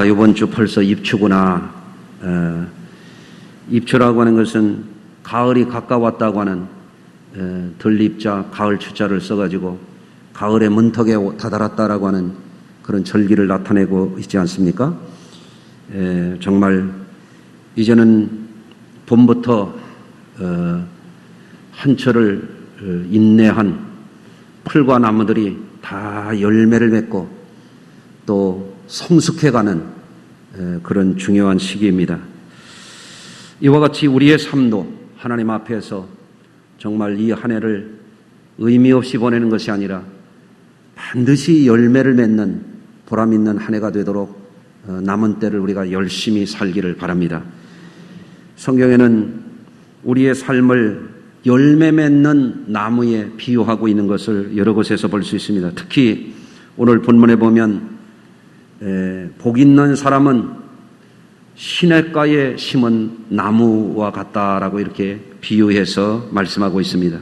이번 주 벌써 입추구나. 입추라고 하는 것은 가을이 가까웠다고 하는 들립자, 가을 추자를 써가지고 가을의 문턱에 다다랐다라고 하는 그런 절기를 나타내고 있지 않습니까? 정말 이제는 봄부터 한철을 인내한 풀과 나무들이 다 열매를 맺고 또 성숙해가는 그런 중요한 시기입니다. 이와 같이 우리의 삶도 하나님 앞에서 정말 이 한 해를 의미 없이 보내는 것이 아니라 반드시 열매를 맺는 보람 있는 한 해가 되도록 남은 때를 우리가 열심히 살기를 바랍니다. 성경에는 우리의 삶을 열매 맺는 나무에 비유하고 있는 것을 여러 곳에서 볼 수 있습니다. 특히 오늘 본문에 보면 복 있는 사람은 시냇가에 심은 나무와 같다라고 이렇게 비유해서 말씀하고 있습니다.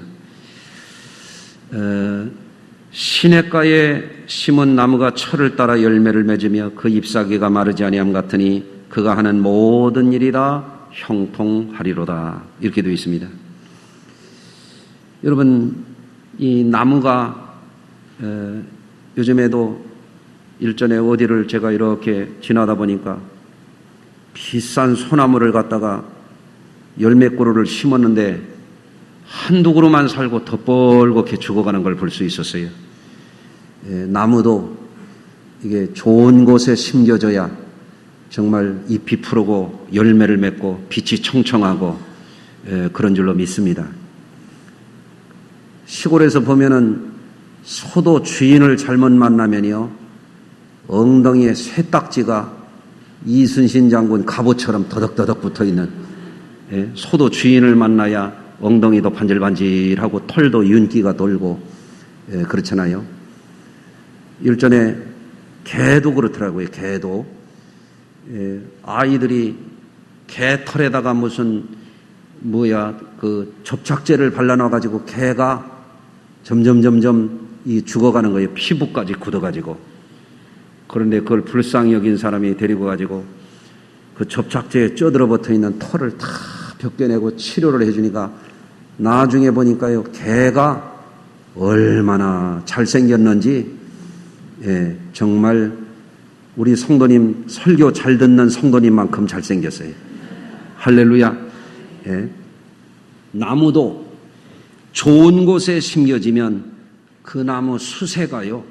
시냇가에 심은 나무가 철을 따라 열매를 맺으며 그 잎사귀가 마르지 아니함 같으니 그가 하는 모든 일이 다 형통하리로다. 이렇게 되어 있습니다. 여러분, 이 나무가 요즘에도 일전에 어디를 제가 이렇게 지나다 보니까 비싼 소나무를 갖다가 열몇 그루를 심었는데 한두 그루만 살고 더 뻘겋게 죽어가는 걸 볼 수 있었어요. 나무도 이게 좋은 곳에 심겨져야 정말 잎이 푸르고 열매를 맺고 빛이 청청하고 그런 줄로 믿습니다. 시골에서 보면은 소도 주인을 잘못 만나면요, 엉덩이에 쇠딱지가 이순신 장군 갑옷처럼 더덕더덕 붙어있는, 소도 주인을 만나야 엉덩이도 반질반질하고 털도 윤기가 돌고 그렇잖아요. 일전에 개도 그렇더라고요. 개도 아이들이 개 털에다가 무슨 그 접착제를 발라놔가지고 개가 점점 이 죽어가는 거예요. 피부까지 굳어가지고. 그런데 그걸 불쌍히 여긴 사람이 데리고 가지고 그 접착제에 쪄들어 붙어 있는 털을 다 벗겨내고 치료를 해주니까 나중에 보니까요, 개가 얼마나 잘생겼는지, 정말 우리 성도님, 설교 잘 듣는 성도님만큼 잘생겼어요. 할렐루야. 나무도 좋은 곳에 심겨지면 그 나무 수세가요,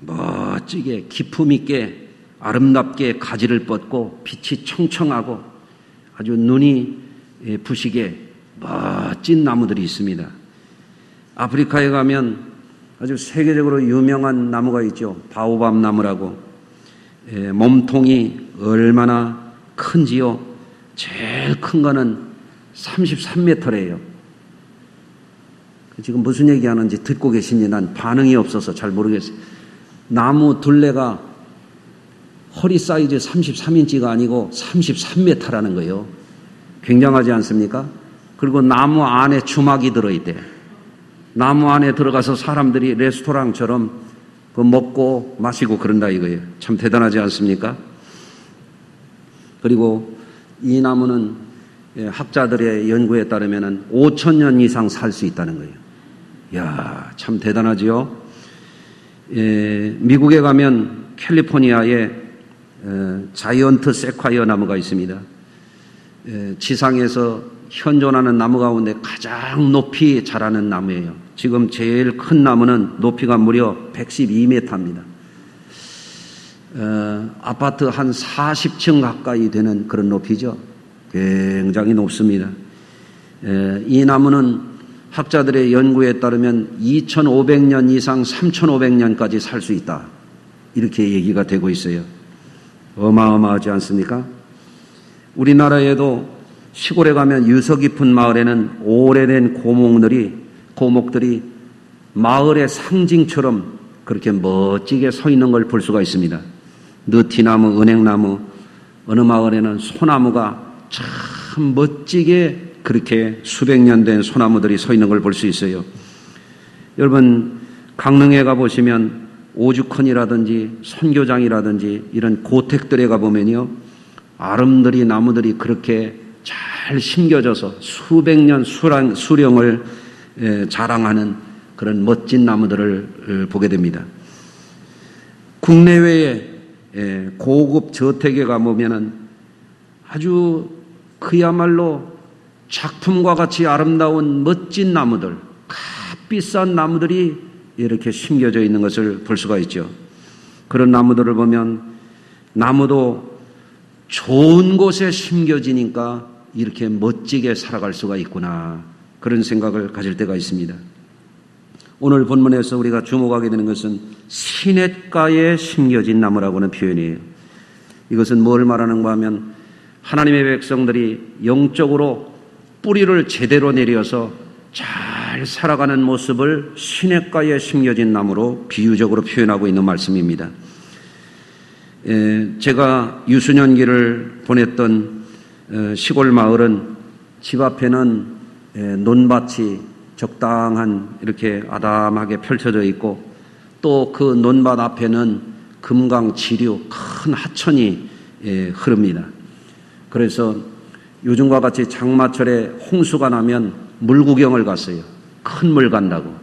멋지게 기품 있게 아름답게 가지를 뻗고 빛이 청청하고 아주 눈이 부시게 멋진 나무들이 있습니다. 아프리카에 가면 아주 세계적으로 유명한 나무가 있죠. 바오밥 나무라고. 몸통이 얼마나 큰지요. 제일 큰 거는 33m래요. 지금 무슨 얘기하는지 듣고 계신지 난 반응이 없어서 잘 모르겠어요. 나무 둘레가 허리 사이즈 33인치가 아니고 33m라는 거예요. 굉장하지 않습니까? 그리고 나무 안에 주막이 들어있대. 나무 안에 들어가서 사람들이 레스토랑처럼 먹고 마시고 그런다 이거예요. 참 대단하지 않습니까? 그리고 이 나무는 학자들의 연구에 따르면 5,000년 이상 살 수 있다는 거예요. 이야, 참 대단하지요? 미국에 가면 캘리포니아에 자이언트 세콰이어 나무가 있습니다. 지상에서 현존하는 나무 가운데 가장 높이 자라는 나무예요. 지금 제일 큰 나무는 높이가 무려 112m입니다. 아파트 한 40층 가까이 되는 그런 높이죠. 굉장히 높습니다. 이 나무는 학자들의 연구에 따르면 2,500년 이상 3,500년까지 살 수 있다. 이렇게 얘기가 되고 있어요. 어마어마하지 않습니까? 우리나라에도 시골에 가면 유서 깊은 마을에는 오래된 고목들이 마을의 상징처럼 그렇게 멋지게 서 있는 걸 볼 수가 있습니다. 느티나무, 은행나무, 어느 마을에는 소나무가 참 멋지게 그렇게 수백 년 된 소나무들이 서 있는 걸 볼 수 있어요. 여러분, 강릉에 가보시면 오죽헌이라든지 선교장이라든지 이런 고택들에 가보면요, 아름드리 나무들이 그렇게 잘 심겨져서 수백 년 수령을 자랑하는 그런 멋진 나무들을 보게 됩니다. 국내외에 고급 저택에 가보면은 아주 그야말로 작품과 같이 아름다운 멋진 나무들, 값비싼 나무들이 이렇게 심겨져 있는 것을 볼 수가 있죠. 그런 나무들을 보면 나무도 좋은 곳에 심겨지니까 이렇게 멋지게 살아갈 수가 있구나, 그런 생각을 가질 때가 있습니다. 오늘 본문에서 우리가 주목하게 되는 것은 시냇가에 심겨진 나무라고는 표현이에요. 이것은 뭘 말하는가 하면 하나님의 백성들이 영적으로 뿌리를 제대로 내려서 잘 살아가는 모습을 시냇가에 심겨진 나무로 비유적으로 표현하고 있는 말씀입니다. 제가 유수년기를 보냈던 시골 마을은 집 앞에는 논밭이 적당한 이렇게 아담하게 펼쳐져 있고, 또 그 논밭 앞에는 금강 지류 큰 하천이 흐릅니다. 그래서 요즘과 같이 장마철에 홍수가 나면 물 구경을 갔어요. 큰 물 간다고.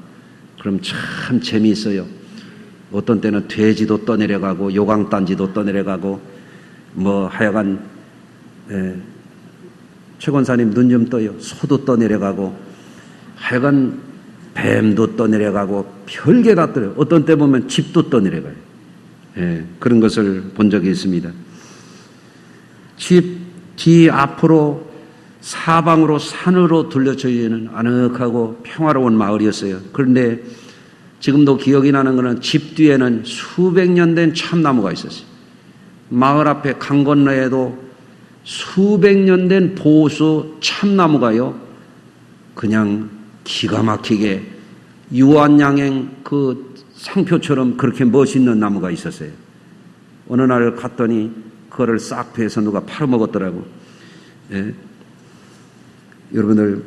그럼 참 재미있어요. 어떤 때는 돼지도 떠내려가고 요강단지도 떠내려가고 뭐 하여간 최 권사님 눈 좀 떠요. 소도 떠내려가고 하여간 뱀도 떠내려가고 별게 다 떠요. 어떤 때 보면 집도 떠내려가요. 그런 것을 본 적이 있습니다. 집 뒤 앞으로 사방으로 산으로 둘러져 있는 아늑하고 평화로운 마을이었어요. 그런데 지금도 기억이 나는 것은 집 뒤에는 수백 년 된 참나무가 있었어요. 마을 앞에 강 건너에도 수백 년 된 보수 참나무가요, 그냥 기가 막히게 유한양행 그 상표처럼 그렇게 멋있는 나무가 있었어요. 어느 날 갔더니 그거를 싹 베서 누가 팔아먹었더라고. 여러분들,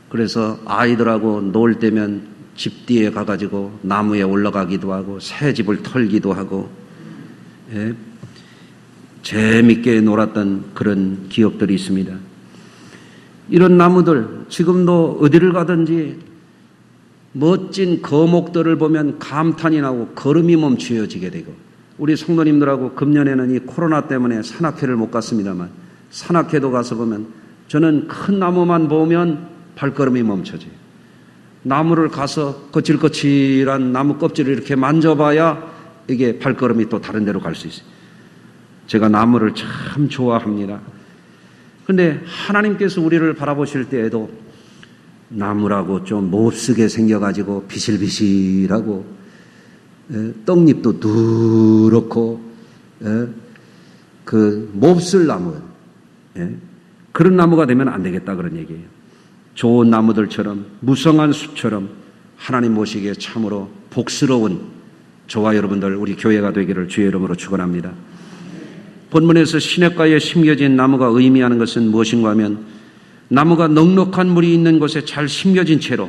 그래서 아이들하고 놀 때면 집 뒤에 가가지고 나무에 올라가기도 하고 새 집을 털기도 하고 재밌게 놀았던 그런 기억들이 있습니다. 이런 나무들, 지금도 어디를 가든지 멋진 거목들을 보면 감탄이 나고 걸음이 멈추어지게 되고, 우리 성도님들하고 금년에는 이 코로나 때문에 산악회를 못 갔습니다만 산악회도 가서 보면 저는 큰 나무만 보면 발걸음이 멈춰져요. 나무를 가서 거칠거칠한 나무 껍질을 이렇게 만져봐야 이게 발걸음이 또 다른 데로 갈 수 있어요. 제가 나무를 참 좋아합니다. 그런데 하나님께서 우리를 바라보실 때에도 나무라고 좀 몹쓰게 생겨가지고 비실비실하고 떡잎도 누렇고 그 몹쓸 나무, 그런 나무가 되면 안 되겠다, 그런 얘기예요. 좋은 나무들처럼 무성한 숲처럼 하나님 보시기에 참으로 복스러운 저와 여러분들, 우리 교회가 되기를 주의 이름으로 축원합니다. 본문에서 시냇가에 심겨진 나무가 의미하는 것은 무엇인가 하면 나무가 넉넉한 물이 있는 곳에 잘 심겨진 채로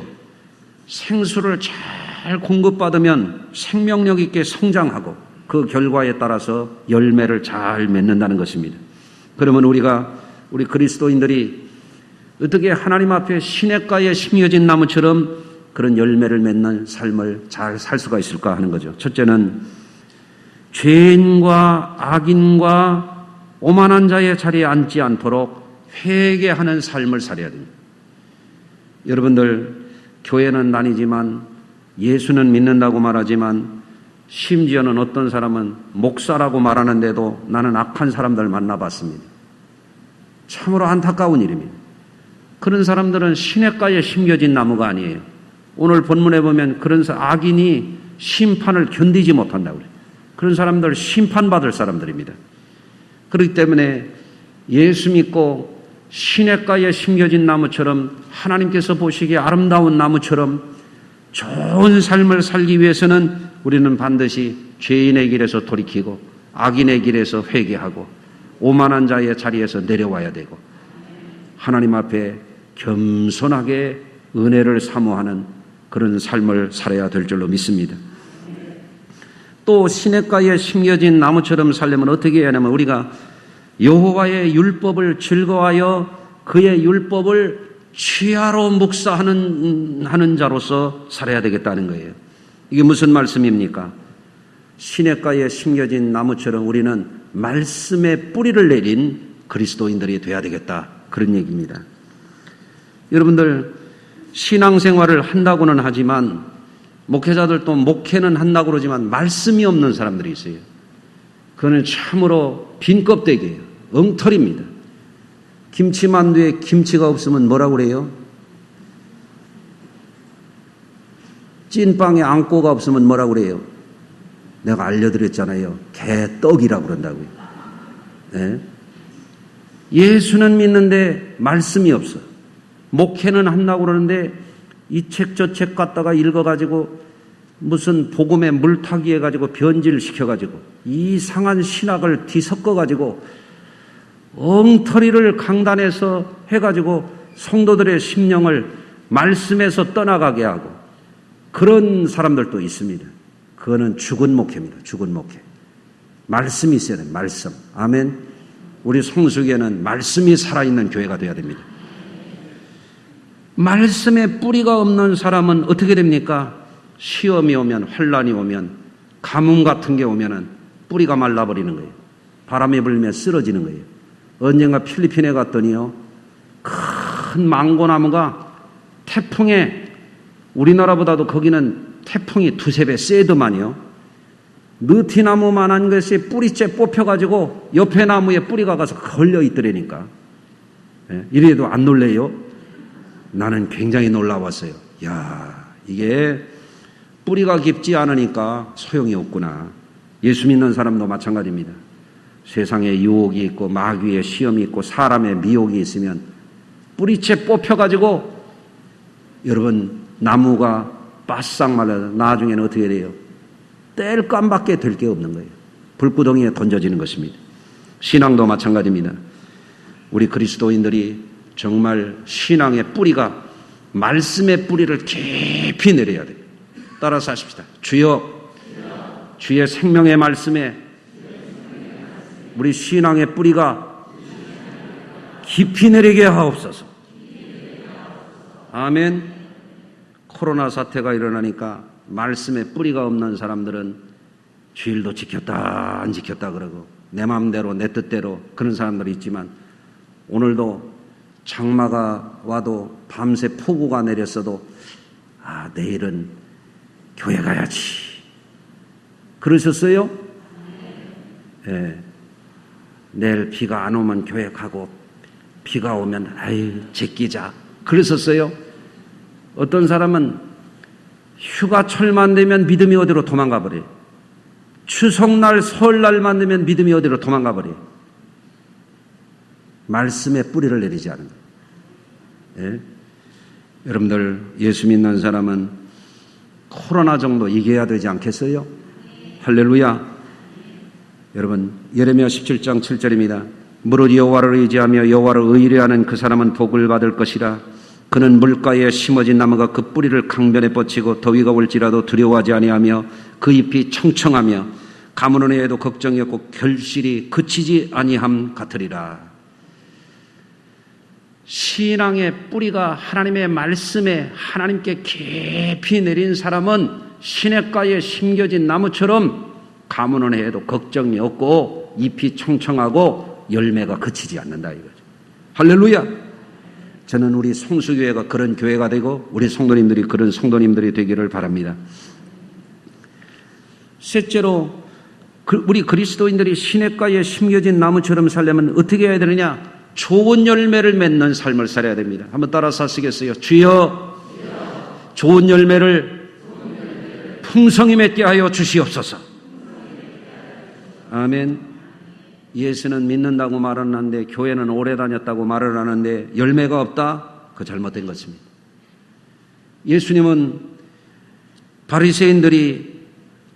생수를 잘 공급받으면 생명력 있게 성장하고 그 결과에 따라서 열매를 잘 맺는다는 것입니다. 그러면 우리 그리스도인들이 어떻게 하나님 앞에 시냇가에 심겨진 나무처럼 그런 열매를 맺는 삶을 잘 살 수가 있을까 하는 거죠. 첫째는 죄인과 악인과 오만한 자의 자리에 앉지 않도록 회개하는 삶을 살아야 됩니다. 여러분들, 교회는 다니지만 예수는 믿는다고 말하지만 심지어는 어떤 사람은 목사라고 말하는데도 나는 악한 사람들 만나봤습니다. 참으로 안타까운 일입니다. 그런 사람들은 시냇가에 심겨진 나무가 아니에요. 오늘 본문에 보면 그런 악인이 심판을 견디지 못한다고 그래요. 그런 사람들 심판받을 사람들입니다. 그렇기 때문에 예수 믿고 시냇가에 심겨진 나무처럼 하나님께서 보시기에 아름다운 나무처럼 좋은 삶을 살기 위해서는 우리는 반드시 죄인의 길에서 돌이키고 악인의 길에서 회개하고 오만한 자의 자리에서 내려와야 되고 하나님 앞에 겸손하게 은혜를 사모하는 그런 삶을 살아야 될 줄로 믿습니다. 또 시냇가에 심겨진 나무처럼 살려면 어떻게 해야 하냐면 우리가 여호와의 율법을 즐거워하여 그의 율법을 취하로 묵상하는 자로서 살아야 되겠다는 거예요. 이게 무슨 말씀입니까? 시냇가에 심겨진 나무처럼 우리는 말씀의 뿌리를 내린 그리스도인들이 돼야 되겠다. 그런 얘기입니다. 여러분들 신앙생활을 한다고는 하지만 목회자들도 목회는 한다고 그러지만 말씀이 없는 사람들이 있어요. 그거는 참으로 빈 껍데기예요. 엉터리입니다. 김치만두에 김치가 없으면 뭐라고 그래요? 찐빵에 앙꼬가 없으면 뭐라고 그래요? 내가 알려드렸잖아요. 개떡이라고 그런다고요. 네? 예수는 믿는데 말씀이 없어. 목회는 한다고 그러는데 이 책 저 책 갖다가 읽어가지고 무슨 복음에 물타기 해가지고 변질시켜가지고 이상한 신학을 뒤섞어가지고 엉터리를 강단에서 해가지고 성도들의 심령을 말씀에서 떠나가게 하고 그런 사람들도 있습니다. 그거는 죽은 목회입니다. 죽은 목회. 말씀이 있어야 돼요. 말씀. 아멘. 우리 성수교회는 말씀이 살아있는 교회가 되어야 됩니다. 말씀에 뿌리가 없는 사람은 어떻게 됩니까? 시험이 오면, 환난이 오면, 가뭄 같은 게 오면은 뿌리가 말라버리는 거예요. 바람이 불면 쓰러지는 거예요. 언젠가 필리핀에 갔더니요, 큰 망고나무가 태풍에, 우리나라보다도 거기는 태풍이 두세 배 세더만요. 느티나무만한 것이 뿌리째 뽑혀가지고 옆에 나무에 뿌리가 가서 걸려 있더라니까. 이래도 안 놀래요? 나는 굉장히 놀라웠어요. 야, 이게 뿌리가 깊지 않으니까 소용이 없구나. 예수 믿는 사람도 마찬가지입니다. 세상에 유혹이 있고 마귀의 시험이 있고 사람의 미혹이 있으면 뿌리채 뽑혀가지고 여러분 나무가 바싹 말라서 나중에는 어떻게 돼요? 뗄감밖에 될 게 없는 거예요. 불구덩이에 던져지는 것입니다. 신앙도 마찬가지입니다. 우리 그리스도인들이 정말 신앙의 뿌리가 말씀의 뿌리를 깊이 내려야 돼요. 따라서 하십시다. 주여, 주의 생명의 말씀에 우리 신앙의 뿌리가 깊이 내리게 하옵소서. 아멘. 코로나 사태가 일어나니까 말씀에 뿌리가 없는 사람들은 주일도 지켰다 안 지켰다 그러고 내 마음대로 내 뜻대로 그런 사람들이 있지만 오늘도 장마가 와도 밤새 폭우가 내렸어도 내일은 교회 가야지 그러셨어요? 네. 내일 비가 안 오면 교회 가고 비가 오면 제끼자 그러셨어요? 어떤 사람은 휴가철만 되면 믿음이 어디로 도망가 버려요. 추석날 설날만 되면 믿음이 어디로 도망가 버려요. 말씀에 뿌리를 내리지 않은 거예요. 예? 여러분들 예수 믿는 사람은 코로나 정도 이겨야 되지 않겠어요? 할렐루야. 여러분 예레미야 17장 7절입니다. 무릇 여호와를 의지하며 여호와를 의뢰하는 그 사람은 복을 받을 것이라. 그는 물가에 심어진 나무가 그 뿌리를 강변에 뻗치고 더위가 올지라도 두려워하지 아니하며 그 잎이 청청하며 가뭄은 해에도 걱정이 없고 결실이 그치지 아니함 같으리라. 신앙의 뿌리가 하나님의 말씀에 하나님께 깊이 내린 사람은 시냇가에 심겨진 나무처럼 가뭄은 해에도 걱정이 없고 잎이 청청하고 열매가 그치지 않는다 이거죠. 할렐루야. 저는 우리 성수교회가 그런 교회가 되고 우리 성도님들이 그런 성도님들이 되기를 바랍니다. 셋째로 우리 그리스도인들이 시냇가에 심겨진 나무처럼 살려면 어떻게 해야 되느냐? 좋은 열매를 맺는 삶을 살아야 됩니다. 한번 따라서 하시겠어요? 주여, 좋은 열매를 풍성히 맺게 하여 주시옵소서. 아멘. 예수는 믿는다고 말은 하는데 교회는 오래 다녔다고 말을 하는데 열매가 없다? 그거 잘못된 것입니다. 예수님은 바리새인들이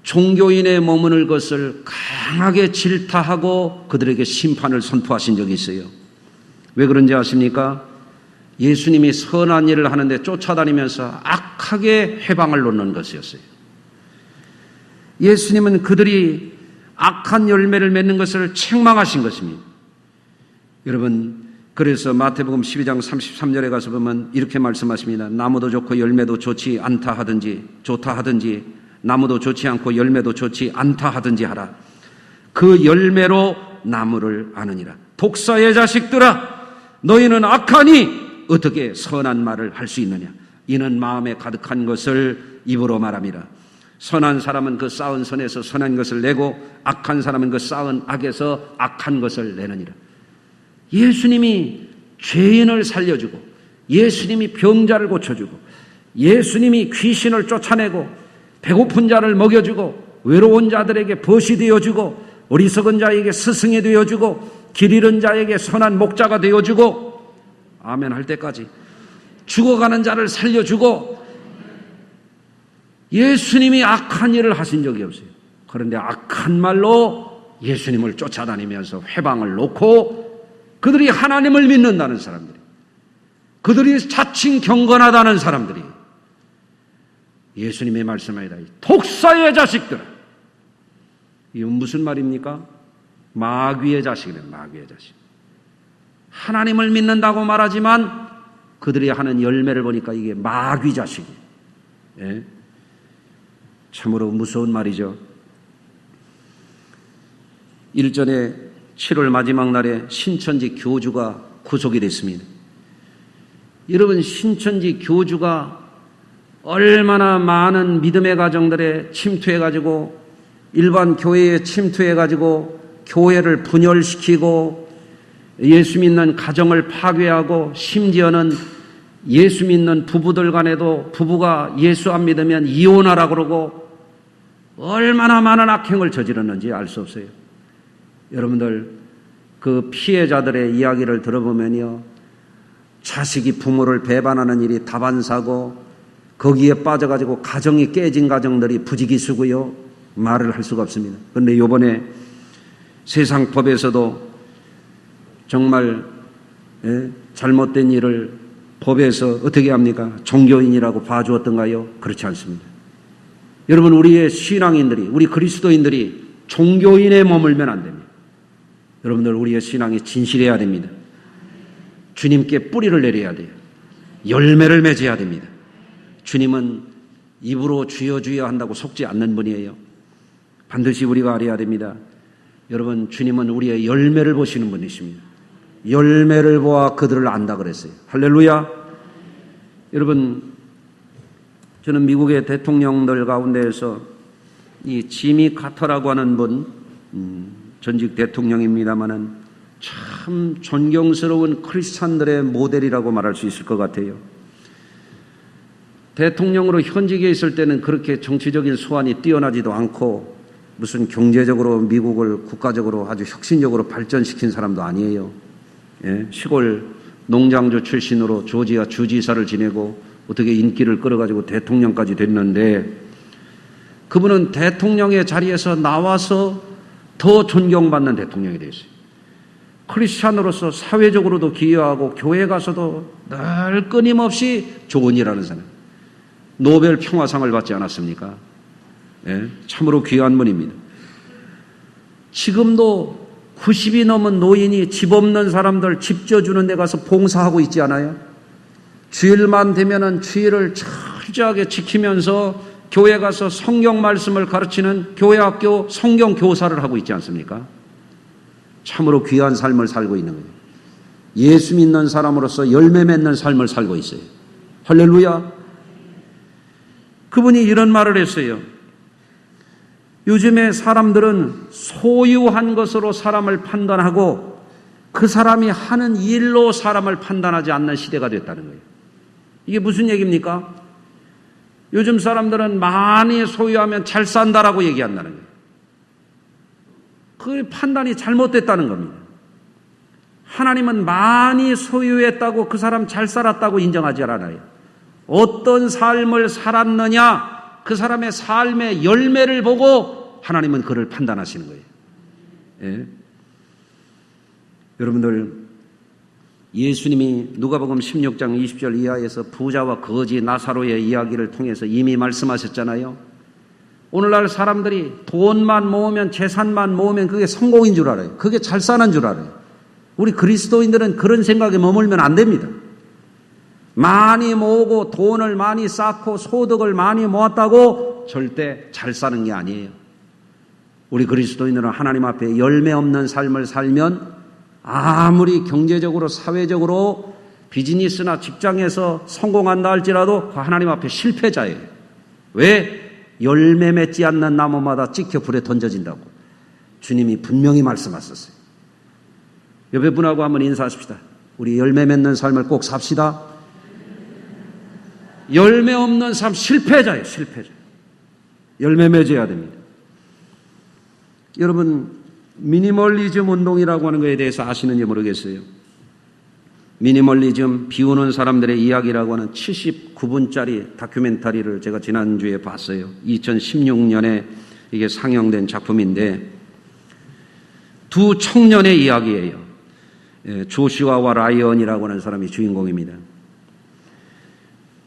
종교인의 머무는 것을 강하게 질타하고 그들에게 심판을 선포하신 적이 있어요. 왜 그런지 아십니까? 예수님이 선한 일을 하는데 쫓아다니면서 악하게 해방을 놓는 것이었어요. 예수님은 그들이 악한 열매를 맺는 것을 책망하신 것입니다. 여러분, 그래서 마태복음 12장 33절에 가서 보면 이렇게 말씀하십니다. 나무도 좋고 열매도 좋지 않다 하든지 좋다 하든지 나무도 좋지 않고 열매도 좋지 않다 하든지 하라. 그 열매로 나무를 아느니라. 독사의 자식들아, 너희는 악하니 어떻게 선한 말을 할 수 있느냐. 이는 마음에 가득한 것을 입으로 말함이라. 선한 사람은 그 쌓은 선에서 선한 것을 내고 악한 사람은 그 쌓은 악에서 악한 것을 내느니라. 예수님이 죄인을 살려주고 예수님이 병자를 고쳐주고 예수님이 귀신을 쫓아내고 배고픈 자를 먹여주고 외로운 자들에게 벗이 되어주고 어리석은 자에게 스승이 되어주고 길 잃은 자에게 선한 목자가 되어주고 아멘 할 때까지 죽어가는 자를 살려주고 예수님이 악한 일을 하신 적이 없어요. 그런데 악한 말로 예수님을 쫓아다니면서 회방을 놓고 그들이 하나님을 믿는다는 사람들이, 그들이 자칭 경건하다는 사람들이 예수님의 말씀하니다. 독사의 자식들아. 이건 무슨 말입니까? 마귀의 자식이래요. 마귀의 자식. 하나님을 믿는다고 말하지만 그들이 하는 열매를 보니까 이게 마귀 자식이에요. 예? 참으로 무서운 말이죠. 일전에 7월 마지막 날에 신천지 교주가 구속이 됐습니다. 여러분, 신천지 교주가 얼마나 많은 믿음의 가정들에 침투해가지고 일반 교회에 침투해가지고 교회를 분열시키고 예수 믿는 가정을 파괴하고 심지어는 예수 믿는 부부들 간에도 부부가 예수 안 믿으면 이혼하라 그러고 얼마나 많은 악행을 저질렀는지 알 수 없어요. 여러분들 그 피해자들의 이야기를 들어보면요, 자식이 부모를 배반하는 일이 다반사고 거기에 빠져가지고 가정이 깨진 가정들이 부지기수고요, 말을 할 수가 없습니다. 그런데 이번에 세상 법에서도 정말 잘못된 일을 법에서 어떻게 합니까? 종교인이라고 봐주었던가요? 그렇지 않습니다. 여러분, 우리의 신앙인들이, 우리 그리스도인들이 종교인에 머물면 안 됩니다. 여러분들, 우리의 신앙이 진실해야 됩니다. 주님께 뿌리를 내려야 돼요. 열매를 맺어야 됩니다. 주님은 입으로 주여 주여 한다고 속지 않는 분이에요. 반드시 우리가 알아야 됩니다. 여러분, 주님은 우리의 열매를 보시는 분이십니다. 열매를 보아 그들을 안다 그랬어요. 할렐루야. 여러분, 저는 미국의 대통령들 가운데에서 이 지미 카터라고 하는 분, 전직 대통령입니다마는 참 존경스러운 크리스찬들의 모델이라고 말할 수 있을 것 같아요. 대통령으로 현직에 있을 때는 그렇게 정치적인 수완이 뛰어나지도 않고 무슨 경제적으로 미국을 국가적으로 아주 혁신적으로 발전시킨 사람도 아니에요. 예? 시골 농장주 출신으로 조지아 주지사를 지내고 어떻게 인기를 끌어가지고 대통령까지 됐는데 그분은 대통령의 자리에서 나와서 더 존경받는 대통령이 됐어요. 크리스찬으로서 사회적으로도 기여하고 교회 가서도 늘 끊임없이 좋은 일하는 사람. 노벨 평화상을 받지 않았습니까? 예? 참으로 귀한 분입니다. 지금도 90이 넘은 노인이 집 없는 사람들 집 져주는 데 가서 봉사하고 있지 않아요? 주일만 되면은 주일을 철저하게 지키면서 교회 가서 성경 말씀을 가르치는 교회학교 성경 교사를 하고 있지 않습니까? 참으로 귀한 삶을 살고 있는 거예요. 예수 믿는 사람으로서 열매 맺는 삶을 살고 있어요. 할렐루야. 그분이 이런 말을 했어요. 요즘에 사람들은 소유한 것으로 사람을 판단하고 그 사람이 하는 일로 사람을 판단하지 않는 시대가 됐다는 거예요. 이게 무슨 얘기입니까? 요즘 사람들은 많이 소유하면 잘 산다라고 얘기한다는 거예요. 그 판단이 잘못됐다는 겁니다. 하나님은 많이 소유했다고 그 사람 잘 살았다고 인정하지 않아요. 어떤 삶을 살았느냐, 그 사람의 삶의 열매를 보고 하나님은 그를 판단하시는 거예요. 예? 여러분들, 예수님이 누가복음 16장 20절 이하에서 부자와 거지 나사로의 이야기를 통해서 이미 말씀하셨잖아요. 오늘날 사람들이 돈만 모으면, 재산만 모으면 그게 성공인 줄 알아요. 그게 잘 사는 줄 알아요. 우리 그리스도인들은 그런 생각에 머물면 안 됩니다. 많이 모으고 돈을 많이 쌓고 소득을 많이 모았다고 절대 잘 사는 게 아니에요. 우리 그리스도인들은 하나님 앞에 열매 없는 삶을 살면 아무리 경제적으로 사회적으로 비즈니스나 직장에서 성공한다 할지라도 하나님 앞에 실패자예요. 왜? 열매 맺지 않는 나무마다 찍혀 불에 던져진다고 주님이 분명히 말씀하셨어요. 옆에 분하고 한번 인사하십시다. 우리 열매 맺는 삶을 꼭 삽시다. 열매 없는 삶 실패자예요. 실패자. 열매 맺어야 됩니다. 여러분, 미니멀리즘 운동이라고 하는 것에 대해서 아시는지 모르겠어요. 미니멀리즘, 비우는 사람들의 이야기라고 하는 79분짜리 다큐멘터리를 제가 지난주에 봤어요. 2016년에 이게 상영된 작품인데 두 청년의 이야기예요. 조슈아와 라이언이라고 하는 사람이 주인공입니다.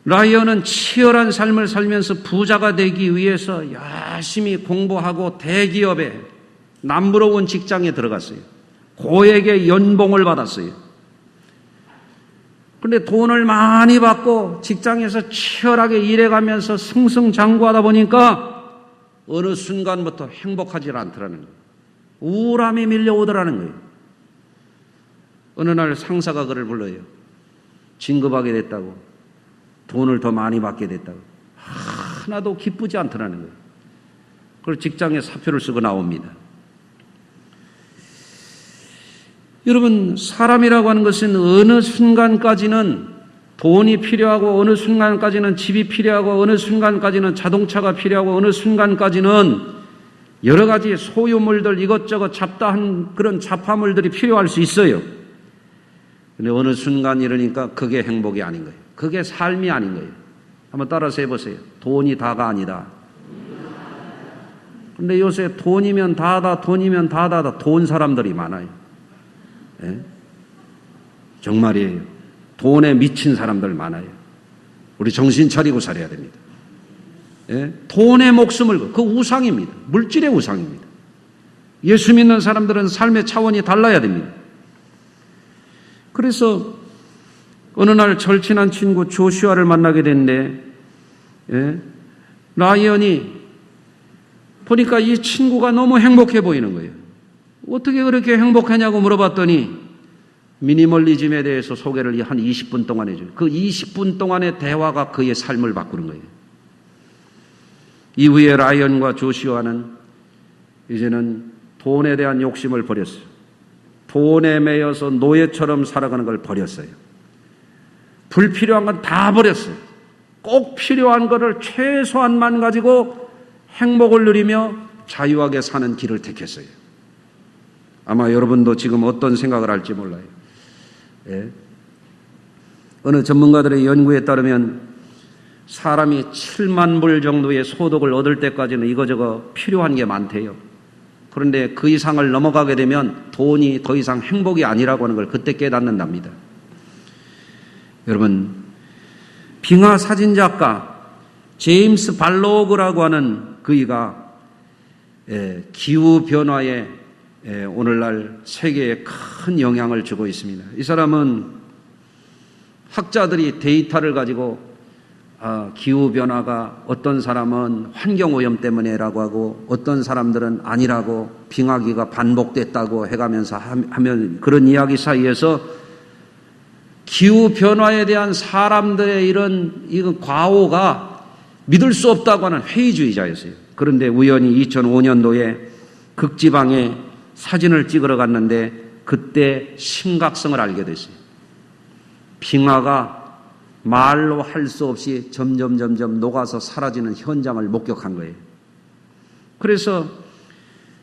라이언은 치열한 삶을 살면서 부자가 되기 위해서 열심히 공부하고 대기업에 남부러운 직장에 들어갔어요. 고액의 연봉을 받았어요. 그런데 돈을 많이 받고 직장에서 치열하게 일해가면서 승승장구하다 보니까 어느 순간부터 행복하지 않더라는 거예요. 우울함이 밀려오더라는 거예요. 어느 날 상사가 그를 불러요. 진급하게 됐다고, 돈을 더 많이 받게 됐다고. 하나도 기쁘지 않더라는 거예요. 그래서 직장에 사표를 쓰고 나옵니다. 여러분, 사람이라고 하는 것은 어느 순간까지는 돈이 필요하고 어느 순간까지는 집이 필요하고 어느 순간까지는 자동차가 필요하고 어느 순간까지는 여러 가지 소유물들 이것저것 잡다한 그런 잡화물들이 필요할 수 있어요. 그런데 어느 순간 이러니까 그게 행복이 아닌 거예요. 그게 삶이 아닌 거예요. 한번 따라서 해보세요. 돈이 다가 아니다. 그런데 요새 돈이면 다다, 돈이면 다다, 돈 사람들이 많아요. 예? 정말이에요. 돈에 미친 사람들 많아요. 우리 정신 차리고 살아야 됩니다. 예? 돈의 목숨을 그 우상입니다. 물질의 우상입니다. 예수 믿는 사람들은 삶의 차원이 달라야 됩니다. 그래서 어느 날 절친한 친구 조슈아를 만나게 됐는데 라이언이 보니까 이 친구가 너무 행복해 보이는 거예요. 어떻게 그렇게 행복하냐고 물어봤더니 미니멀리즘에 대해서 소개를 한 20분 동안 해줘요. 그 20분 동안의 대화가 그의 삶을 바꾸는 거예요. 이후에 라이언과 조슈아는 이제는 돈에 대한 욕심을 버렸어요. 돈에 매여서 노예처럼 살아가는 걸 버렸어요. 불필요한 건 다 버렸어요. 꼭 필요한 것을 최소한만 가지고 행복을 누리며 자유하게 사는 길을 택했어요. 아마 여러분도 지금 어떤 생각을 할지 몰라요. 예. 어느 전문가들의 연구에 따르면 사람이 7만 불 정도의 소득을 얻을 때까지는 이거저거 필요한 게 많대요. 그런데 그 이상을 넘어가게 되면 돈이 더 이상 행복이 아니라고 하는 걸 그때 깨닫는답니다. 여러분, 빙하 사진작가 제임스 발로그라고 하는 그이가 기후변화에 오늘날 세계에 큰 영향을 주고 있습니다. 이 사람은 학자들이 데이터를 가지고 기후변화가 어떤 사람은 환경오염 때문에라고 하고 어떤 사람들은 아니라고 빙하기가 반복됐다고 해가면서 하면 그런 이야기 사이에서 기후변화에 대한 사람들의 이런 과오가 믿을 수 없다고 하는 회의주의자였어요. 그런데 우연히 2005년도에 극지방에 사진을 찍으러 갔는데 그때 심각성을 알게 됐어요. 빙하가 말로 할 수 없이 점점 녹아서 사라지는 현장을 목격한 거예요. 그래서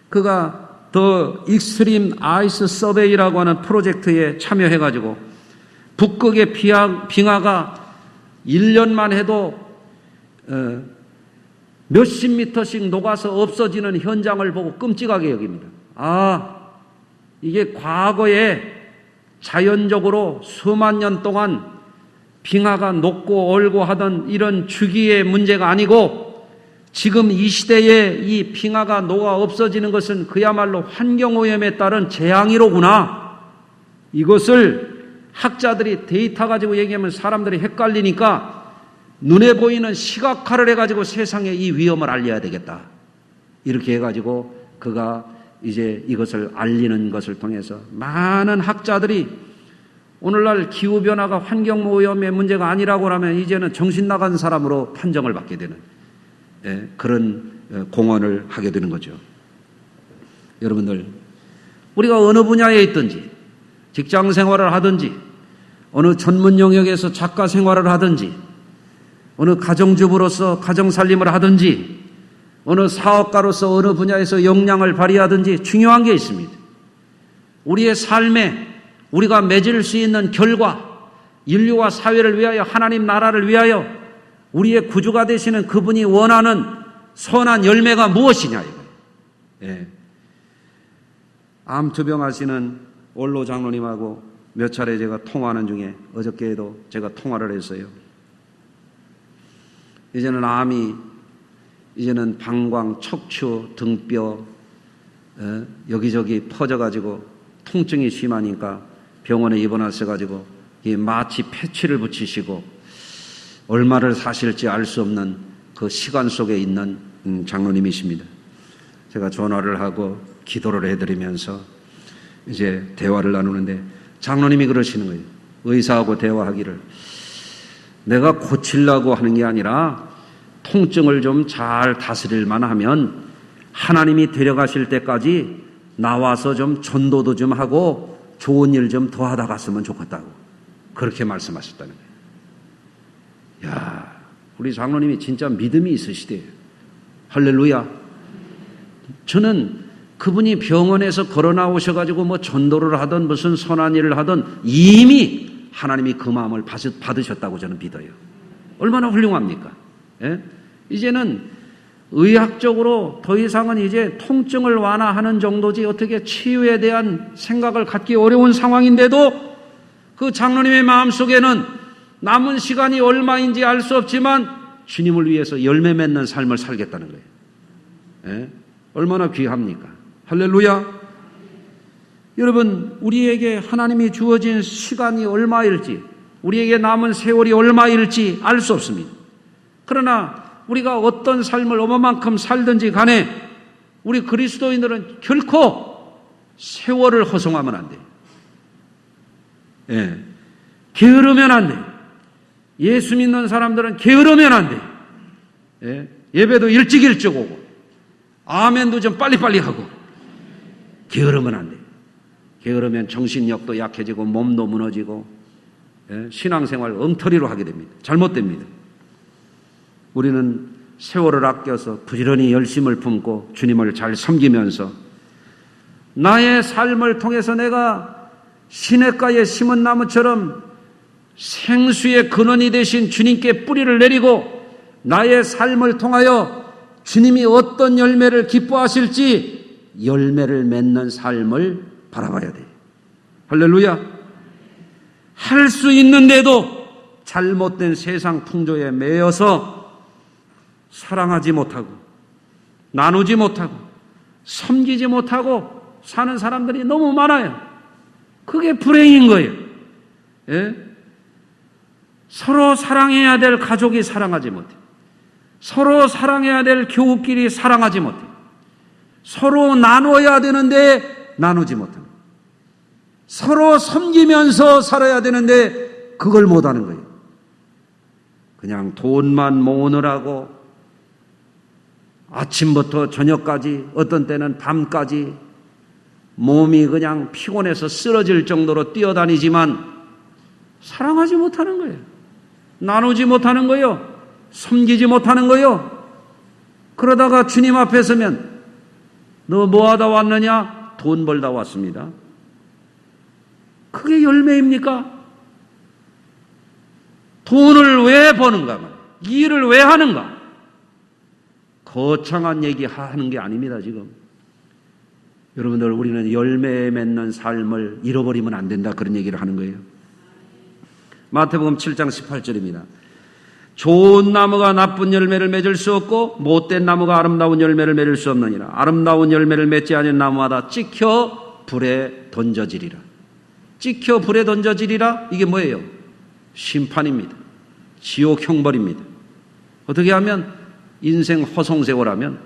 그가 더 익스트림 아이스 서베이라고 하는 프로젝트에 참여해가지고 북극의 빙하가 1년만 해도 몇십 미터씩 녹아서 없어지는 현장을 보고 끔찍하게 여깁니다. 이게 과거에 자연적으로 수만 년 동안 빙하가 녹고 얼고 하던 이런 주기의 문제가 아니고 지금 이 시대에 이 빙하가 녹아 없어지는 것은 그야말로 환경오염에 따른 재앙이로구나. 이것을 학자들이 데이터 가지고 얘기하면 사람들이 헷갈리니까 눈에 보이는 시각화를 해가지고 세상에 이 위험을 알려야 되겠다. 이렇게 해가지고 그가 이제 이것을 알리는 것을 통해서 많은 학자들이 오늘날 기후변화가 환경오염의 문제가 아니라고 하면 이제는 정신 나간 사람으로 판정을 받게 되는 그런 공헌을 하게 되는 거죠. 여러분들, 우리가 어느 분야에 있든지 직장 생활을 하든지 어느 전문 영역에서 작가 생활을 하든지 어느 가정주부로서 가정살림을 하든지 어느 사업가로서 어느 분야에서 역량을 발휘하든지 중요한 게 있습니다. 우리의 삶에 우리가 맺을 수 있는 결과, 인류와 사회를 위하여 하나님 나라를 위하여 우리의 구주가 되시는 그분이 원하는 선한 열매가 무엇이냐 이거예요. 예. 암투병 하시는 원로 장로님하고 몇 차례 제가 통화하는 중에 어저께에도 제가 통화를 했어요. 이제는 암이 이제는 방광, 척추, 등뼈 여기저기 퍼져가지고 통증이 심하니까 병원에 입원하셔가지고 이 마취 패치를 붙이시고 얼마를 사실지 알 수 없는 그 시간 속에 있는 장로님이십니다. 제가 전화를 하고 기도를 해드리면서 이제 대화를 나누는데 장로님이 그러시는 거예요. 의사하고 대화하기를 내가 고치려고 하는 게 아니라 통증을 좀 잘 다스릴만 하면 하나님이 데려가실 때까지 나와서 좀 전도도 좀 하고 좋은 일 좀 더 하다 갔으면 좋겠다고 그렇게 말씀하셨다는 거예요. 야, 우리 장로님이 진짜 믿음이 있으시대요. 할렐루야. 저는 그분이 병원에서 걸어 나오셔가지고 뭐 전도를 하든 무슨 선한 일을 하든 이미 하나님이 그 마음을 받으셨다고 저는 믿어요. 얼마나 훌륭합니까? 예? 이제는 의학적으로 더 이상은 이제 통증을 완화하는 정도지 어떻게 치유에 대한 생각을 갖기 어려운 상황인데도 그 장로님의 마음속에는 남은 시간이 얼마인지 알 수 없지만 주님을 위해서 열매 맺는 삶을 살겠다는 거예요. 예? 얼마나 귀합니까? 할렐루야. 여러분, 우리에게 하나님이 주어진 시간이 얼마일지 우리에게 남은 세월이 얼마일지 알 수 없습니다. 그러나 우리가 어떤 삶을 얼마만큼 살든지 간에 우리 그리스도인들은 결코 세월을 허송하면 안 돼요. 예. 게으르면 안 돼요. 예수 믿는 사람들은 게으르면 안 돼요. 예. 예배도 일찍 오고 아멘도 좀 빨리빨리 하고 게으르면 안 돼요. 게으르면 정신력도 약해지고 몸도 무너지고 예. 신앙생활 엉터리로 하게 됩니다. 잘못됩니다. 우리는 세월을 아껴서 부지런히 열심을 품고 주님을 잘 섬기면서 나의 삶을 통해서 내가 시냇가에 심은 나무처럼 생수의 근원이 되신 주님께 뿌리를 내리고 나의 삶을 통하여 주님이 어떤 열매를 기뻐하실지 열매를 맺는 삶을 바라봐야 돼요. 할렐루야. 할 수 있는데도 잘못된 세상 풍조에 매여서 사랑하지 못하고 나누지 못하고 섬기지 못하고 사는 사람들이 너무 많아요. 그게 불행인 거예요. 예? 서로 사랑해야 될 가족이 사랑하지 못해요. 서로 사랑해야 될 교우끼리 사랑하지 못해요. 서로 나눠야 되는데 나누지 못합니다. 서로 섬기면서 살아야 되는데 그걸 못하는 거예요. 그냥 돈만 모으느라고 아침부터 저녁까지 어떤 때는 밤까지 몸이 그냥 피곤해서 쓰러질 정도로 뛰어다니지만 사랑하지 못하는 거예요. 나누지 못하는 거예요. 섬기지 못하는 거예요. 그러다가 주님 앞에 서면 너 뭐하다 왔느냐? 돈 벌다 왔습니다. 그게 열매입니까? 돈을 왜 버는가? 일을 왜 하는가? 거창한 얘기 하는 게 아닙니다, 지금. 여러분들, 우리는 열매 맺는 삶을 잃어버리면 안 된다. 그런 얘기를 하는 거예요. 마태복음 7장 18절입니다. 좋은 나무가 나쁜 열매를 맺을 수 없고 못된 나무가 아름다운 열매를 맺을 수 없느니라. 아름다운 열매를 맺지 않은 나무마다 찍혀 불에 던져지리라. 찍혀 불에 던져지리라. 이게 뭐예요? 심판입니다. 지옥 형벌입니다. 어떻게 하면 인생 허송세월하면,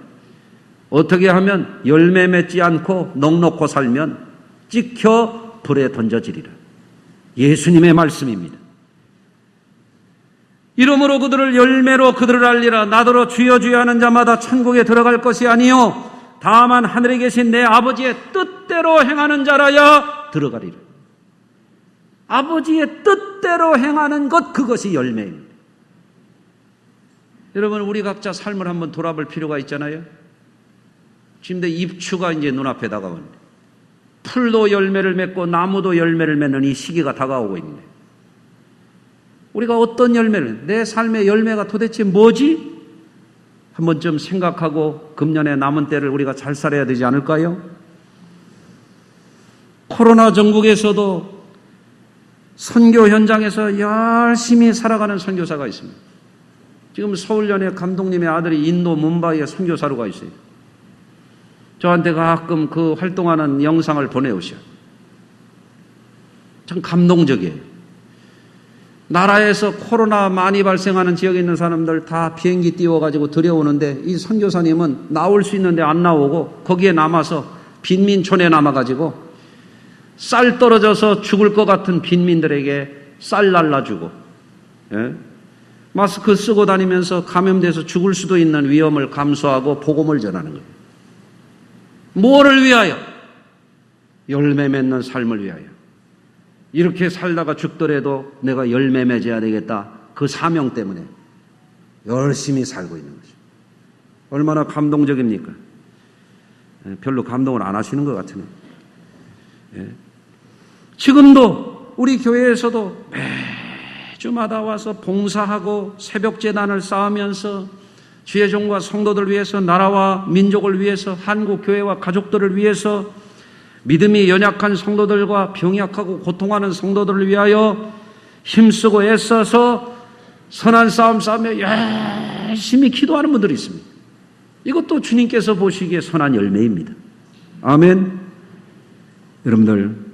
어떻게 하면 열매 맺지 않고 넉넉히 살면 찍혀 불에 던져지리라. 예수님의 말씀입니다. 이러므로 그들을 열매로 그들을 알리라. 나더러 주여 주여 하는 자마다 천국에 들어갈 것이 아니요 다만 하늘에 계신 내 아버지의 뜻대로 행하는 자라야 들어가리라. 아버지의 뜻대로 행하는 것, 그것이 열매입니다. 여러분, 우리 각자 삶을 한번 돌아볼 필요가 있잖아요. 지금 입추가 이제 눈앞에 다가오는데, 풀도 열매를 맺고 나무도 열매를 맺는 이 시기가 다가오고 있네. 우리가 어떤 열매를, 내 삶의 열매가 도대체 뭐지? 한 번쯤 생각하고 금년에 남은 때를 우리가 잘 살아야 되지 않을까요? 코로나 전국에서도 선교 현장에서 열심히 살아가는 선교사가 있습니다. 지금 서울연의 감독님의 아들이 인도 뭄바이에 선교사로 가 있어요. 저한테 가끔 그 활동하는 영상을 보내오셔요. 참 감동적이에요. 나라에서 코로나 많이 발생하는 지역에 있는 사람들 다 비행기 띄워가지고 들여오는데 이 선교사님은 나올 수 있는데 안 나오고 거기에 남아서 빈민촌에 남아가지고 쌀 떨어져서 죽을 것 같은 빈민들에게 쌀 날라주고, 예? 마스크 쓰고 다니면서 감염돼서 죽을 수도 있는 위험을 감수하고 복음을 전하는 거예요. 뭐를 위하여? 열매 맺는 삶을 위하여. 이렇게 살다가 죽더라도 내가 열매 맺어야 되겠다. 그 사명 때문에 열심히 살고 있는 거죠. 얼마나 감동적입니까? 별로 감동을 안 하시는 것 같으네요. 예. 지금도 우리 교회에서도 매주마다 와서 봉사하고 새벽 제단을 쌓으면서 주의 종과 성도들 위해서, 나라와 민족을 위해서, 한국 교회와 가족들을 위해서, 믿음이 연약한 성도들과 병약하고 고통하는 성도들을 위하여 힘쓰고 애써서 선한 싸움 싸우며 열심히 기도하는 분들이 있습니다. 이것도 주님께서 보시기에 선한 열매입니다. 아멘. 여러분들,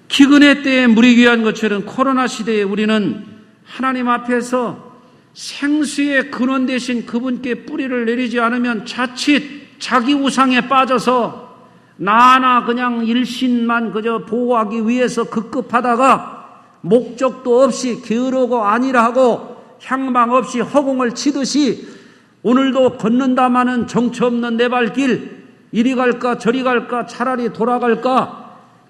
기근의 때에 물이 귀한 것처럼 코로나 시대에 우리는 하나님 앞에서 생수의 근원 되신 그분께 뿌리를 내리지 않으면 자칫 자기 우상에 빠져서 나나 그냥 일신만 그저 보호하기 위해서 급급하다가 목적도 없이 게으르고 아니라 하고 향방 없이 허공을 치듯이 오늘도 걷는다마는 정처 없는 내 발길, 이리 갈까 저리 갈까 차라리 돌아갈까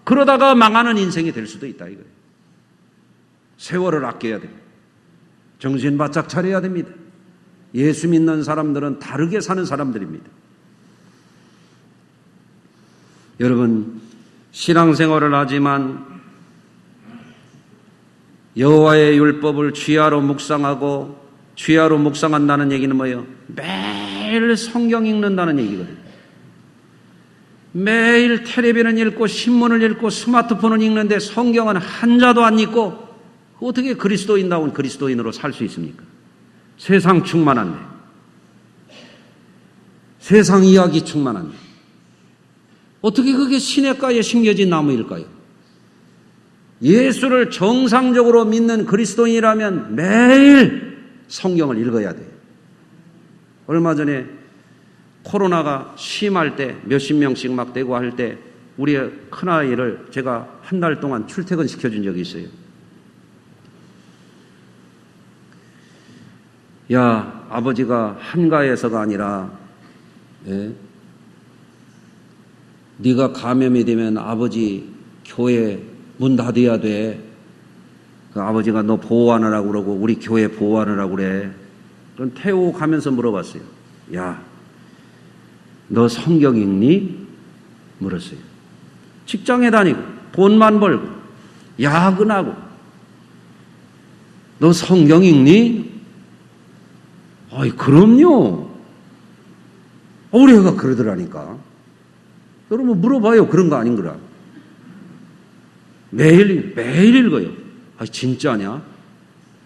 그러다가 망하는 인생이 될 수도 있다 이거예요. 세월을 아껴야 됩니다. 정신 바짝 차려야 됩니다. 예수 믿는 사람들은 다르게 사는 사람들입니다. 여러분, 신앙생활을 하지만 여호와의 율법을 주야로 묵상하고, 주야로 묵상한다는 얘기는 뭐예요? 매일 성경 읽는다는 얘기거든요. 매일 텔레비는 읽고 신문을 읽고 스마트폰을 읽는데 성경은 한 자도 안 읽고 어떻게 그리스도인다운 그리스도인으로 살 수 있습니까? 세상 충만한데, 세상 이야기 충만한데 어떻게 그게 시냇가에 심겨진 나무일까요? 예수를 정상적으로 믿는 그리스도인이라면 매일 성경을 읽어야 돼요. 얼마 전에 코로나가 심할 때 몇십 명씩 막 되고 할 때 우리 큰아이를 제가 한 달 동안 출퇴근시켜준 적이 있어요. 야, 아버지가 한가해서가 아니라, 예? 네가 감염이 되면 아버지 교회 문 닫아야 돼. 그 아버지가 너 보호하느라고 그러고 우리 교회 보호하느라고 그래. 그럼 태우고 가면서 물어봤어요. 야, 너 성경 읽니? 물었어요. 직장에 다니고 돈만 벌고 야근하고 너 성경 읽니? 아이, 그럼요. 우리 애가 그러더라니까. 여러분 물어봐요. 그런 거 아닌 거라. 매일 읽어요. 아, 진짜냐?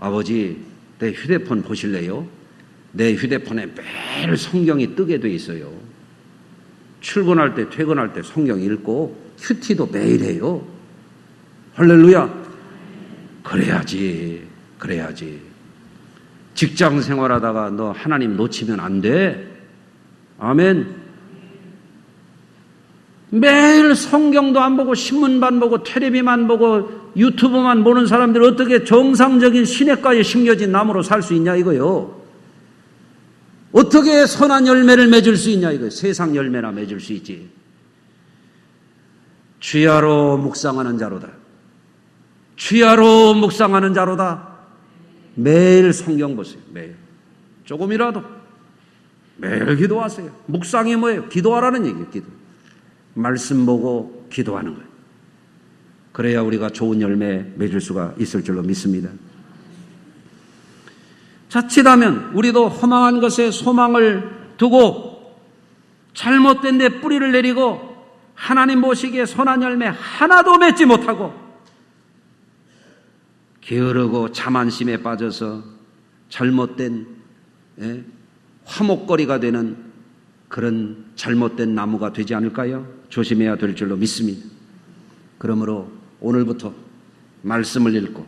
아버지, 내 휴대폰 보실래요? 내 휴대폰에 매일 성경이 뜨게 돼 있어요. 출근할 때, 퇴근할 때 성경 읽고 큐티도 매일 해요. 할렐루야. 그래야지. 직장 생활하다가 너 하나님 놓치면 안 돼. 아멘. 매일 성경도 안 보고 신문만 보고 텔레비만 보고 유튜브만 보는 사람들이 어떻게 정상적인 시냇가에 심겨진 나무로 살 수 있냐 이거요. 어떻게 선한 열매를 맺을 수 있냐 이거요. 세상 열매나 맺을 수 있지. 주야로 묵상하는 자로다. 주야로 묵상하는 자로다. 매일 성경 보세요. 매일. 조금이라도. 매일 기도하세요. 묵상이 뭐예요? 기도하라는 얘기예요. 기도. 말씀 보고 기도하는 거예요. 그래야 우리가 좋은 열매 맺을 수가 있을 줄로 믿습니다. 자칫하면 우리도 허망한 것에 소망을 두고 잘못된 데 뿌리를 내리고 하나님 보시기에 선한 열매 하나도 맺지 못하고 게으르고 자만심에 빠져서 잘못된 화목거리가 되는 그런 잘못된 나무가 되지 않을까요? 조심해야 될 줄로 믿습니다. 그러므로 오늘부터 말씀을 읽고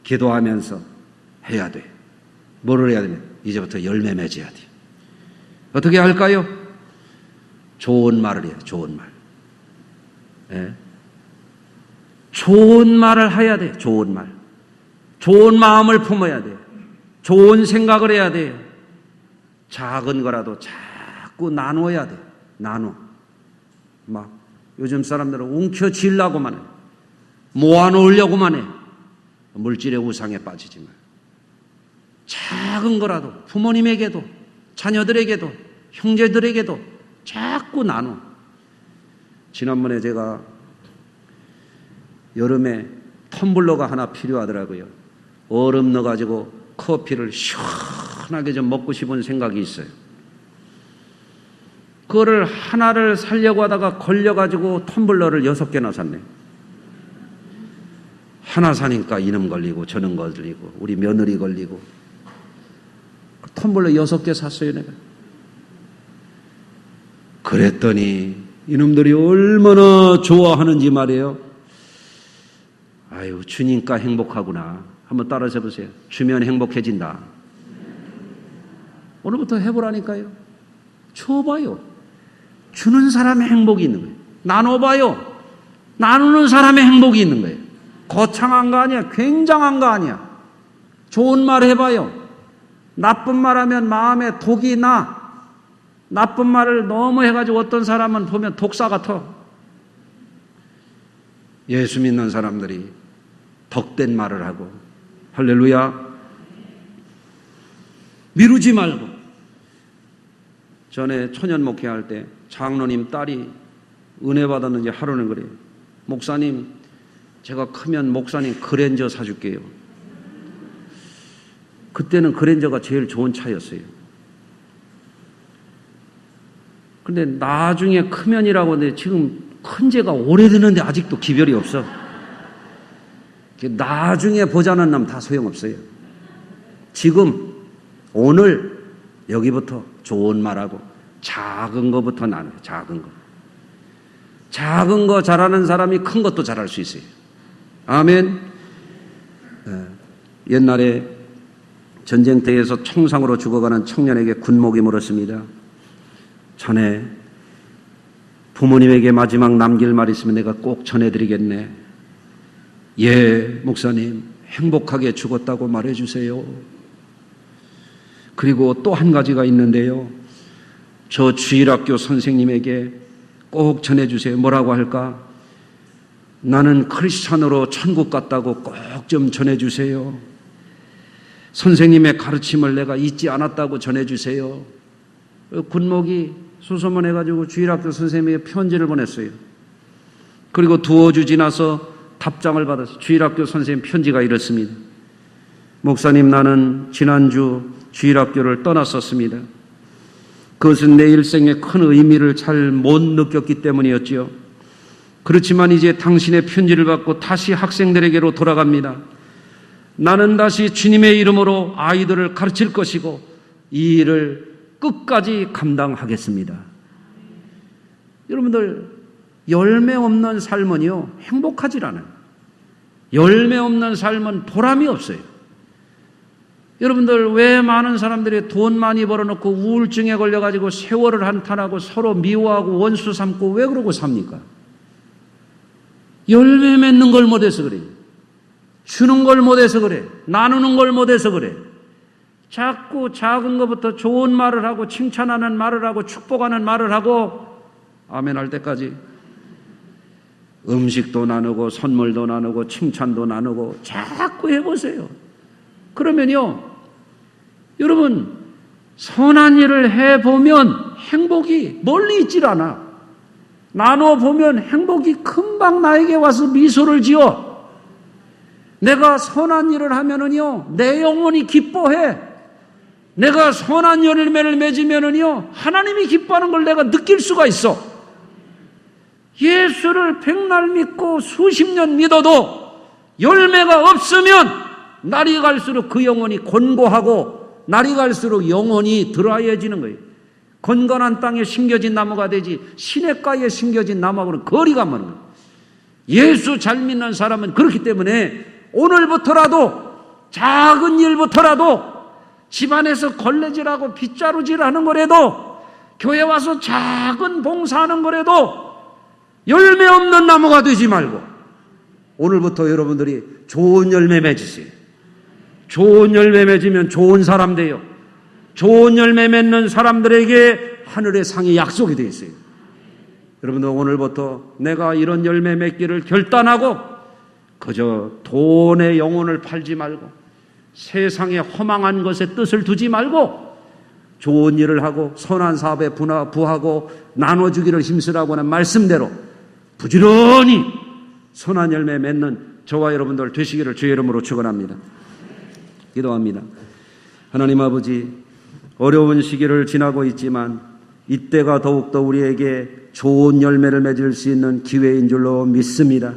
기도하면서 해야 돼. 뭐를 해야 되냐? 이제부터 열매 맺어야 돼. 어떻게 할까요? 좋은 말을 해요. 좋은 말. 좋은 말을 해야 돼. 좋은 말. 좋은 마음을 품어야 돼. 좋은 생각을 해야 돼. 작은 거라도 자꾸 나눠야 돼. 나눠. 막 요즘 사람들은 움켜쥐려고만 해. 모아놓으려고만 해. 물질의 우상에 빠지지 마. 작은 거라도 부모님에게도 자녀들에게도 형제들에게도 자꾸 나눠. 지난번에 제가 여름에 텀블러가 하나 필요하더라고요. 얼음 넣어가지고 커피를 시원하게 좀 먹고 싶은 생각이 있어요. 그거를 하나를 사려고 하다가 걸려가지고 텀블러를 6개나 샀네. 하나 사니까 이놈 걸리고 저놈 걸리고 우리 며느리 걸리고 텀블러 6개 샀어요 내가. 그랬더니 이놈들이 얼마나 좋아하는지 말이에요. 아유, 주니까 행복하구나. 한번 따라서 해보세요. 주면 행복해진다. 오늘부터 해보라니까요. 줘봐요. 주는 사람의 행복이 있는 거예요. 나눠봐요. 나누는 사람의 행복이 있는 거예요. 거창한 거 아니야. 굉장한 거 아니야. 좋은 말 해봐요. 나쁜 말 하면 마음에 독이 나. 나쁜 말을 너무 해가지고 어떤 사람은 보면 독사 같아. 예수 믿는 사람들이 덕된 말을 하고, 할렐루야. 미루지 말고. 전에 초년 목회할 때 장로님 딸이 은혜 받았는지 하루는 그래요. 목사님, 제가 크면 목사님 그랜저 사줄게요. 그때는 그랜저가 제일 좋은 차였어요. 근데 나중에 크면이라고 하는데 지금 큰 제가 오래됐는데 아직도 기별이 없어. 나중에 보자는 놈 다 소용없어요. 지금 오늘 여기부터 좋은 말하고 작은 거부터 나눠요. 작은 거. 작은 거 잘하는 사람이 큰 것도 잘할 수 있어요. 아멘. 옛날에 전쟁터에서 총상으로 죽어가는 청년에게 군목이 물었습니다. 자네 부모님에게 마지막 남길 말 있으면 내가 꼭 전해드리겠네. 예, 목사님, 행복하게 죽었다고 말해주세요. 그리고 또 한 가지가 있는데요. 저 주일학교 선생님에게 꼭 전해주세요. 뭐라고 할까? 나는 크리스찬으로 천국 갔다고 꼭 좀 전해주세요. 선생님의 가르침을 내가 잊지 않았다고 전해주세요. 군목이 수소문해가지고 주일학교 선생님에게 편지를 보냈어요. 그리고 두어 주 지나서 답장을 받아서 주일학교 선생님 편지가 이렇습니다. 목사님, 나는 지난주 주일학교를 떠났었습니다. 그것은 내 일생에 큰 의미를 잘 못 느꼈기 때문이었지요. 그렇지만 이제 당신의 편지를 받고 다시 학생들에게로 돌아갑니다. 나는 다시 주님의 이름으로 아이들을 가르칠 것이고 이 일을 끝까지 감당하겠습니다. 여러분들, 열매 없는 삶은요, 행복하질 않아요. 열매 없는 삶은 보람이 없어요. 여러분들, 왜 많은 사람들이 돈 많이 벌어놓고 우울증에 걸려가지고 세월을 한탄하고 서로 미워하고 원수 삼고 왜 그러고 삽니까? 열매 맺는 걸 못해서 그래요. 주는 걸 못해서 그래. 나누는 걸 못해서 그래. 자꾸 작은 것부터 좋은 말을 하고 칭찬하는 말을 하고 축복하는 말을 하고 아멘 할 때까지 음식도 나누고 선물도 나누고 칭찬도 나누고 자꾸 해보세요. 그러면요, 여러분, 선한 일을 해보면 행복이 멀리 있질 않아. 나눠보면 행복이 금방 나에게 와서 미소를 지어. 내가 선한 일을 하면은요, 내 영혼이 기뻐해. 내가 선한 열매를 맺으면은요, 하나님이 기뻐하는 걸 내가 느낄 수가 있어. 예수를 백날 믿고 수십 년 믿어도 열매가 없으면 날이 갈수록 그 영혼이 곤고하고 날이 갈수록 영혼이 드라이해지는 거예요. 건건한 땅에 심겨진 나무가 되지 시냇가에 심겨진 나무하고는 거리가 먼 거예요. 예수 잘 믿는 사람은 그렇기 때문에 오늘부터라도 작은 일부터라도 집안에서 걸레질하고 빗자루질하는 거라도 교회 와서 작은 봉사하는 거라도 열매 없는 나무가 되지 말고 오늘부터 여러분들이 좋은 열매 맺으세요. 좋은 열매 맺으면 좋은 사람 돼요. 좋은 열매 맺는 사람들에게 하늘의 상이 약속이 되어 있어요. 여러분들, 오늘부터 내가 이런 열매 맺기를 결단하고 그저 돈의 영혼을 팔지 말고 세상의 허망한 것에 뜻을 두지 말고 좋은 일을 하고 선한 사업에 부하고 나눠주기를 힘쓰라고 하는 말씀대로 부지런히 선한 열매 맺는 저와 여러분들 되시기를 주의 이름으로 축원합니다. 기도합니다. 하나님 아버지, 어려운 시기를 지나고 있지만 이때가 더욱더 우리에게 좋은 열매를 맺을 수 있는 기회인 줄로 믿습니다.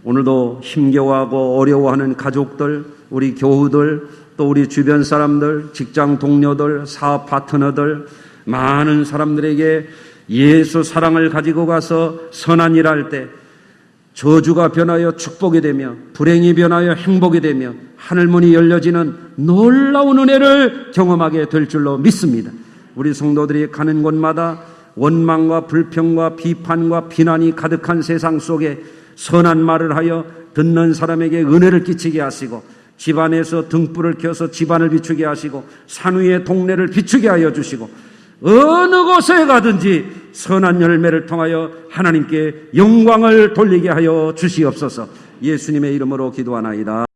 오늘도 힘겨워하고 어려워하는 가족들, 우리 교우들, 또 우리 주변 사람들, 직장 동료들, 사업 파트너들, 많은 사람들에게 예수 사랑을 가지고 가서 선한 일 할 때 저주가 변하여 축복이 되며 불행이 변하여 행복이 되며 하늘문이 열려지는 놀라운 은혜를 경험하게 될 줄로 믿습니다. 우리 성도들이 가는 곳마다 원망과 불평과 비판과 비난이 가득한 세상 속에 선한 말을 하여 듣는 사람에게 은혜를 끼치게 하시고 집안에서 등불을 켜서 집안을 비추게 하시고 산 위의 동네를 비추게 하여 주시고 어느 곳에 가든지 선한 열매를 통하여 하나님께 영광을 돌리게 하여 주시옵소서. 예수님의 이름으로 기도하나이다.